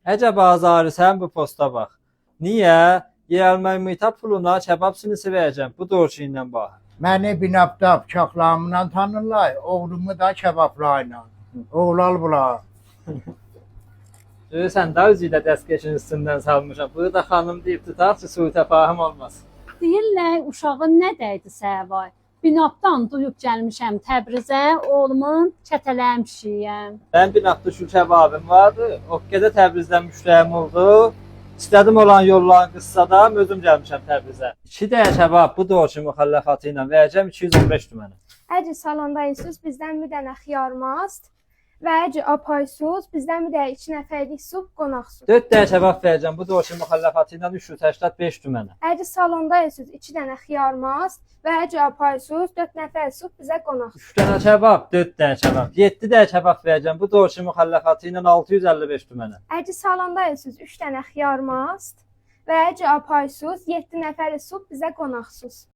Əcəb azarı sən bu posta bax. Niyə? Yeyəlmək mütəb puluna kebab sinisi verəcəm. Bu dorçu ilə bax. Məni binabda bıçaqlarımla tanırlar, oğlumu da kebablarla. Oğlal bula. Sən də özü ilə dəstkeşin üstündən salmışam. Bunu da xanım deyib tutaq ki, suyu təfahüm olmaz. Deyirlər uşağın nə dəydi səvay. Binabdan duyub gəlmişəm Təbrizə, oğlumun çətələmişiyəm. Mən binabda şu kebabım vardı. O qədər Təbrizdən müştəriyim oldu. İstədim olan yolların qıssadam, özüm gəlmişəm Təbrizə. 2 dənə kebab bu dorçu müxəlləfatı ilə verəcəm 215 tümənə. Əgər salondayısınız, bizdən bir dənə xiyar mast və əgər apaysız, bizdən bir dənə 2 nəfərlik sup, qonaq sup. 4 dənə kebab verəcəm bu dorçu müxəlləfatı ilə 385 tümənə. Əgər salondayısınız, 2 dənə xiyar mast və əgər apaysız, 4 nəfər sup, bizə qonaq sup. 3 dənə kebab, 4 dənə kebab, 7 dənə kebab verəcəm bu dorçu müxəlləfatı ilə 655 tümənə. Əgər salondayısınız, 3 dənə xiyar mast və əgər apaysız, 7 nəfər sup, bizə qonaq sup.